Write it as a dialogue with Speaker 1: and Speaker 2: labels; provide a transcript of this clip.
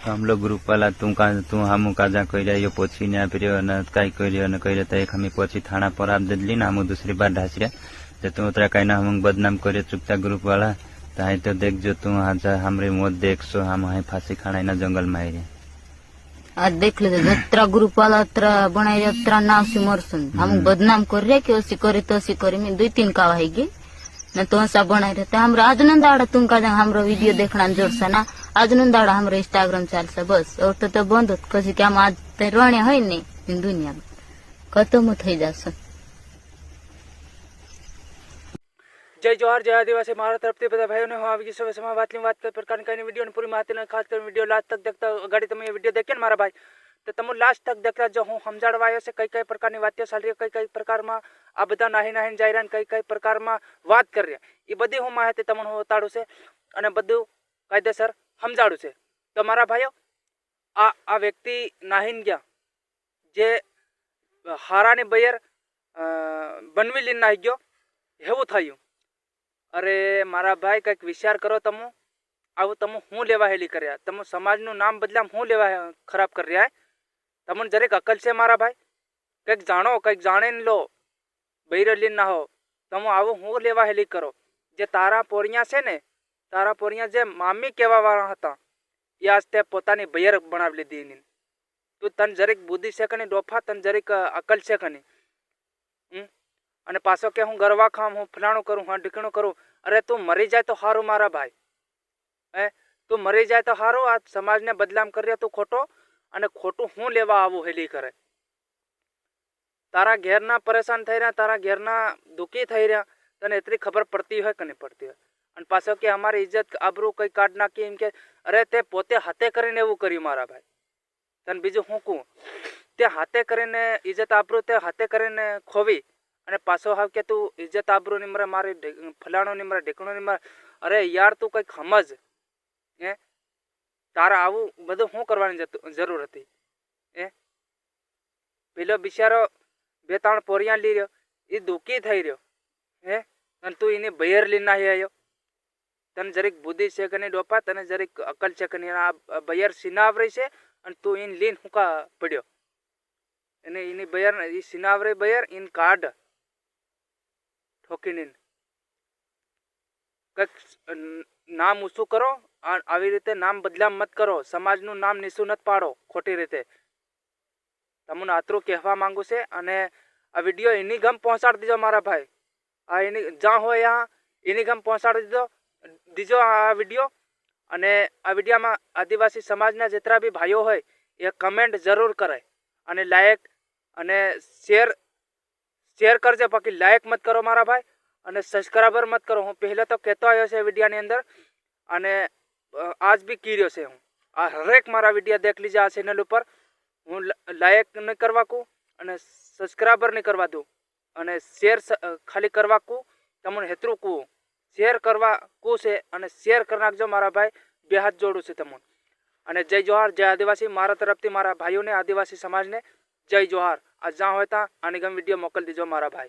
Speaker 1: तो हम लोग ग्रुप वाला तू हम काजा कह यो पोछी ने आप कई कह तो एक हमें पोछी थाना पर आप दली ना हम दूसरी बार ढास रहा तू उतरा कहीं ना हम बदनाम करे चुपता ग्रुप वाला तो तो देख जो तू आज हमरे मौत देख सो हम वहीं फांसी खाना ना जंगल में आई
Speaker 2: आज देख ले जत्रा ग्रुप वाला अत्र बनाई अत्र नाव से मरसन हम बदनाम कर रहे कि ओसी करे तो ओसी करे मैं 2-3 का वाहेगी न तो ऐसा बनाई रहते हमरा आज न दाड़ा तुम का हमरो वीडियो देखना जोड़सा ना आज न दाड़ा हमरो इंस्टाग्राम चलसा बस और तो बंद होत कसी के हम आज ते रोणे है नहीं इन दुनिया में खत्म થઈ जासन।
Speaker 3: जय जोहार जय आदिवासी मारा तरफ બધા ભાઈઓને હું આવી ગઈ સવે સમા વાતની વાત કર પ્રકારની કઈ વિડિયો પૂરી માહિતી ખાસ કરીને વિડિયો લાસ્ટ તક देखता गाड़ी તમે ये वीडियो देखे मारा भाई तो તમે लास्ट तक देखता जो હું સમજાડવા આવ્યો છે કઈ પ્રકારની વાતો ચાલી રહી કઈ પ્રકારમાં આ બધા નાહી જાય રહ્યા કઈ પ્રકારમાં વાત કરી રહ્યા એ બધી હું માહિતી તમને હું બતાડું છે અને બધું કાયદેસર સમજાડું છે। તો મારા ભાઈઓ આ વ્યક્તિ નાહીન ગયા જે હારાની બયર બનવી લીન નાહી ગયો એવું થયું। अरे मारा भाई कईक विचार करो तमु आव तमु हूँ लेवा हेली कर तमु समाजनु नाम बदला हूँ लेवा खराब कर रहा है तमन जरेक अकल से मारा भाई कईक जानो कईक जाने लो बैरलीन ना हो तमु आव हूँ लेवा हेली करो जे तारा पोरिया से ने तारा पोरिया जे मामी कहवा वाला हता ये आज ते पोतानी बैर बनावी लीधी तू तन जरीक बुद्धि से कनी डोफा तन जरीक अकल से कनी અને પાછો કે હું ગરવા ખામ હું ફલાણું કરું હા ઢીકણું કરું અરે તું મરી જાય તો સારું મારા ભાઈ હે તું મરી જાય તો સારું આ સમાજને બદનામ કરી તું ખોટો અને ખોટું હું લેવા આવું હેલી કરે તારા ઘેરના પરેશાન થઈ રહ્યા તારા ઘેરના દુઃખી થઈ રહ્યા તને એટલી ખબર પડતી હોય કે નહીં પડતી હોય અને પાછો કે અમારી ઇજ્જત આબરૂ કઈ કાઢ નાખી એમ કે અરે તે પોતે હાથે કરીને એવું કર્યું મારા ભાઈ તને બીજું હું કહું તે હાથે કરીને ઇજ્જત આબરૂ તે હાથે કરીને ખોવી અને પાછો હાવ કે તું ઇજ્જત આબરૂ ની મરે મારી ફલાણો ની મરે ઢીકણો ની મરે અરે યાર તું કઈક સમજ હે તારા આવું બધું શું કરવાની જરૂર હતી હે પેલો બિચારો 2-3 પોરિયા લઈ રહ્યો એ દુઃખી થઈ રહ્યો હે અને તું એની બયર લઈને નાહી આવ્યો તને જરીક બુદ્ધિ છે કે નહીં ડોપા તને જરીક અકલ છે કે નહીં આ બયર સિનાવરી છે અને તું એને લઈને હુંકા પડ્યો એને એની બયર એ સિનાવરી બયર ઇન કાઢ ठोकीने नाम ऊँचू करो આવી રીતે નામ બદલામ મત કરો સમાજનું નામ નીચું નત પાડો ખોટી રીતે તમને આતરું કહેવા માંગુ છે અને આ વિડીયો એની ગમ પહોંચાડી દીજો મારા ભાઈ આ એની જ્યાં હોય यहाँ એની ગમ પહોંચાડી દીજો આ વિડીયો અને આ વિડીયોમાં આદિવાસી સમાજના જેટલા બી ભાઈઓ હોય એ કમેન્ટ જરૂર કરે અને લાયક અને शेर करजे बाकी लाइक मत करो मारा भाई अने सब्सक्राइबर मत करो हूँ पहले तो कहतो आयो छे विडियो नी अंदर अने आज भी कीर्यो छे हूँ आ हरेक मारा विडियो देख लीजिए आ चैनल पर हूँ लाइक नहीं करवा को अने सब्सक्राइबर नहीं करवा दूँ अने शेर खाली करवा को तमने हेतरू को शेर करवा को से अने शेर कर नाखजो मारा भाई 2 हाथ जोड़ू छे तमने अने जय जोहार जय आदिवासी मारा तरफथी मारा भाईओ ने आदिवासी समाज ने जय जोहार। आज जहाँ होता आनी गम वीडियो मोकल दीजो मारा भाई।